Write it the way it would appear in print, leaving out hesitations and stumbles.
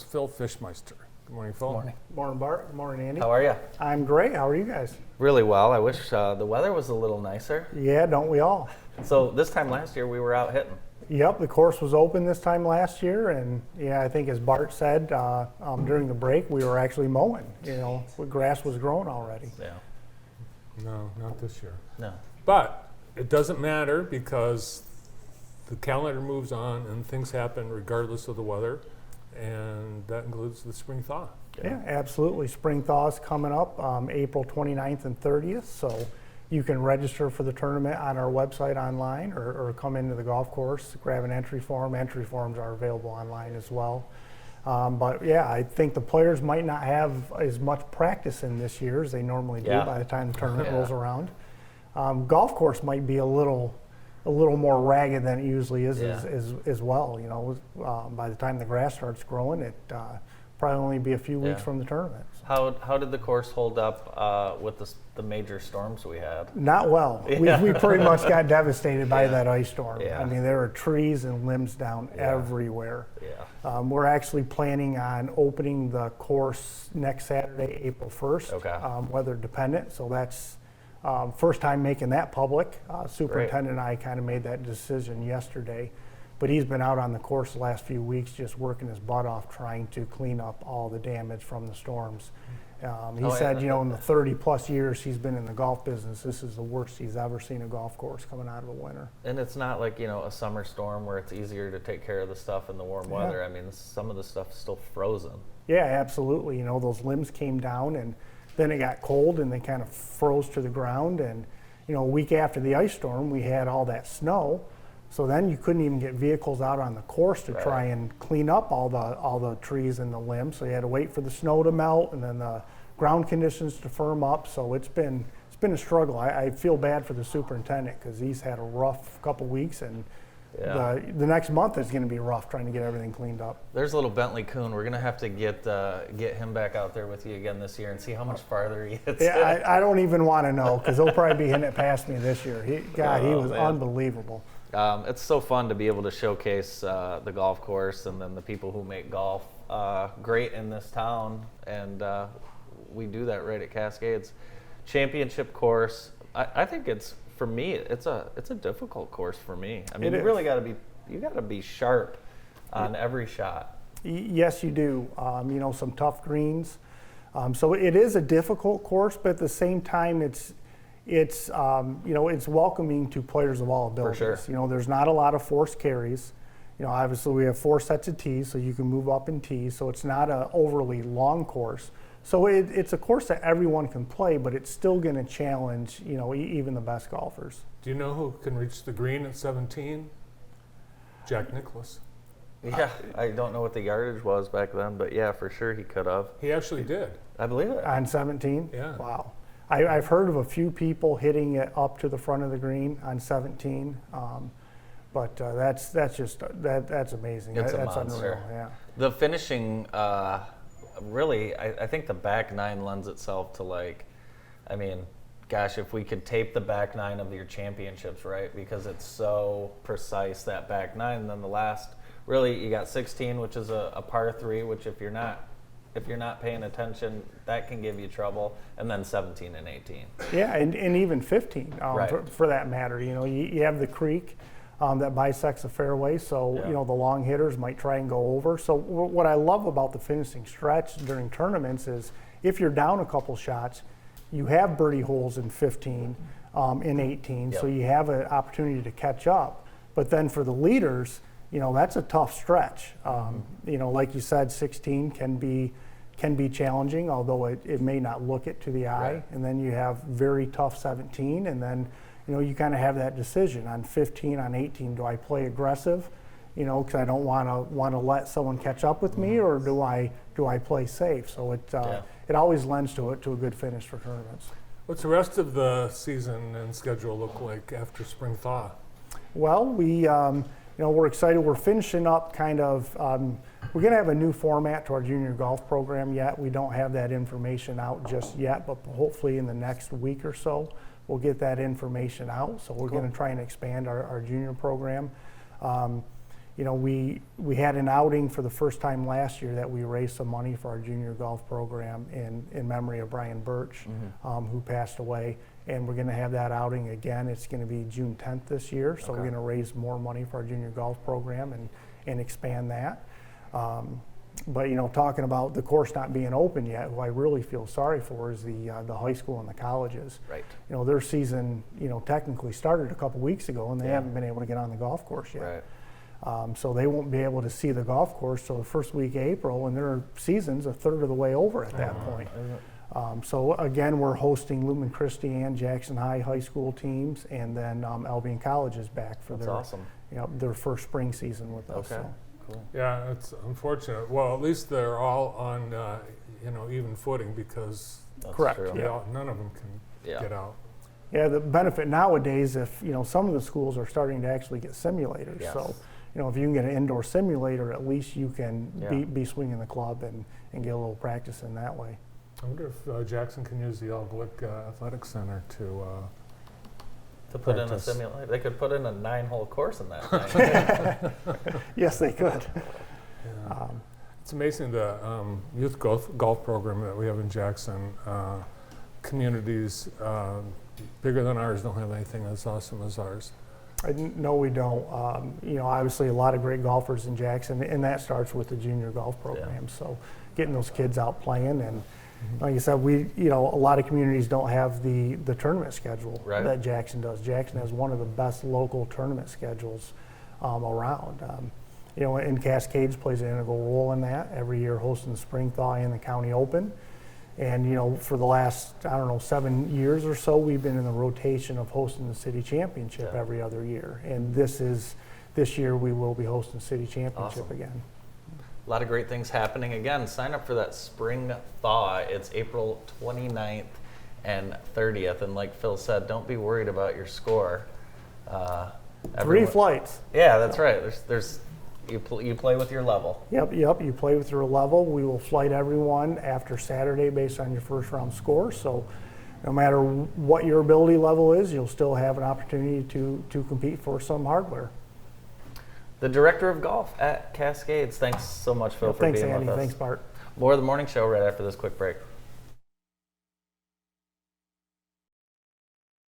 Phil Fischmeister. Good morning, Phil. Morning. Morning, Bart. Morning, Andy. How are you? I'm great. How are you guys? Really well. I wish the weather was a little nicer. Yeah, don't we all? So this time last year we were out hitting. Yep, the course was open this time last year, and yeah, I think as Bart said during the break, we were actually mowing. Grass was growing already. Yeah. No, not this year. No. But it doesn't matter because the calendar moves on and things happen regardless of the weather, and that includes the spring thaw. Yeah, absolutely. Spring thaw is coming up April 29th and 30th, so you can register for the tournament on our website online or come into the golf course, grab an entry form. Entry forms are available online as well. But yeah, I think the players might not have as much practice in this year as they normally do by the time the tournament rolls around. Golf course might be a little more ragged than it usually is as well. By the time the grass starts growing, it probably only be a few weeks from the tournament. How did the course hold up with the major storms we had? Not well. Yeah. We pretty much got devastated by that ice storm. Yeah. I mean, there are trees and limbs down everywhere. Yeah. We're actually planning on opening the course next Saturday, April 1st, weather dependent. So that's first time making that public. Superintendent and I kind of made that decision yesterday. But he's been out on the course the last few weeks just working his butt off trying to clean up all the damage from the storms. He said, in the 30 plus years he's been in the golf business, this is the worst he's ever seen a golf course coming out of a winter. And it's not like, a summer storm where it's easier to take care of the stuff in the warm weather. I mean, some of the stuff's still frozen. Yeah, absolutely. Those limbs came down and then it got cold and they kind of froze to the ground. And, a week after the ice storm, we had all that snow. So then you couldn't even get vehicles out on the course to try and clean up all the trees and the limbs. So you had to wait for the snow to melt and then the ground conditions to firm up. So it's been a struggle. I feel bad for the superintendent because he's had a rough couple weeks, and the next month is going to be rough trying to get everything cleaned up. There's little Bentley Kuhn. We're going to have to get him back out there with you again this year and see how much farther he hits. Yeah, I don't even want to know because he'll probably be hitting it past me this year. He was unbelievable. It's so fun to be able to showcase the golf course and then the people who make golf great in this town, and we do that right at Cascades. Championship course. I think it's a difficult course for me. I mean, you got to be sharp on every shot. Yes, you do. Some tough greens. So it is a difficult course, but at the same time, it's welcoming to players of all abilities. For sure. There's not a lot of forced carries. Obviously we have 4 sets of tees, so you can move up in tees. So it's not an overly long course. So it's a course that everyone can play, but it's still going to challenge, even the best golfers. Do you know who can reach the green at 17? Jack Nicklaus. Yeah, I don't know what the yardage was back then, but yeah, for sure he could have. He actually did. I believe it. On 17? Yeah. Wow. I've heard of a few people hitting it up to the front of the green on 17, but that's amazing. It's that's a monster. Unreal. Yeah. The finishing, really, I think the back nine lends itself to if we could tape the back nine of your championships, right? Because it's so precise, that back nine. And then the last, really, you got 16, which is a par 3, which if you're not paying attention, that can give you trouble, and then 17 and 18. Yeah, and even 15 for that matter. You have the creek that bisects the fairway, so the long hitters might try and go over. So what I love about the finishing stretch during tournaments is if you're down a couple shots, you have birdie holes in 15, in 18, so you have an opportunity to catch up. But then for the leaders, that's a tough stretch. Like you said, 16 can be challenging, although it may not look it to the eye. Right. And then you have very tough 17, and then you kind of have that decision on 15, on 18. Do I play aggressive? Because I don't want to let someone catch up with me, or do I play safe? So it always lends to a good finish for tournaments. What's the rest of the season and schedule look like after spring thaw? Well, we're excited. We're finishing up kind of, we're going to have a new format to our junior golf program yet. We don't have that information out just yet, but hopefully in the next week or so, we'll get that information out. So we're going to try and expand our junior program. we had an outing for the first time last year that we raised some money for our junior golf program in memory of Brian Birch, who passed away. And we're going to have that outing again. It's going to be June 10th this year. So we're going to raise more money for our junior golf program and expand that. But talking about the course not being open yet, who I really feel sorry for is the high school and the colleges. Right. Their season, technically started a couple weeks ago, and they haven't been able to get on the golf course yet. Right. So they won't be able to see the golf course till the first week of April, and their season's a third of the way over at that point. So again, we're hosting Lumen Christi and Jackson High school teams, and then Albion College is back for their first spring season with us. Okay. So. Cool. Yeah, it's unfortunate. Well, at least they're all on even footing because That's Correct. true. none of them can get out. Yeah, the benefit nowadays, if some of the schools are starting to actually get simulators. Yes. So, if you can get an indoor simulator, at least you can be swinging the club and get a little practice in that way. I wonder if Jackson can use the All Glick Athletic Center to put in a practice. simulator. They could put in a 9-hole course in that thing. Yes, they could. Yeah. It's amazing the youth golf program that we have in Jackson. Communities bigger than ours don't have anything as awesome as ours. No, we don't. Obviously a lot of great golfers in Jackson, and that starts with the junior golf program. Yeah. So getting those kids out playing, and like I said, a lot of communities don't have the tournament schedule that Jackson does. Jackson has one of the best local tournament schedules around. And Cascades plays an integral role in that, every year hosting the Spring Thaw and the County Open. And, for the last, 7 years or so, we've been in the rotation of hosting the city championship every other year. And this year we will be hosting the city championship again. A lot of great things happening. Again, sign up for that Spring Thaw. It's April 29th and 30th. And like Phil said, don't be worried about your score. 3 flights. Yeah, that's right. There's you play with your level. Yep. You play with your level. We will flight everyone after Saturday based on your first round score. So no matter what your ability level is, you'll still have an opportunity to compete for some hardware. The director of golf at Cascades. Thanks so much, Phil, for being with us. Thanks, Andy. Thanks, Bart. More of the morning show right after this quick break.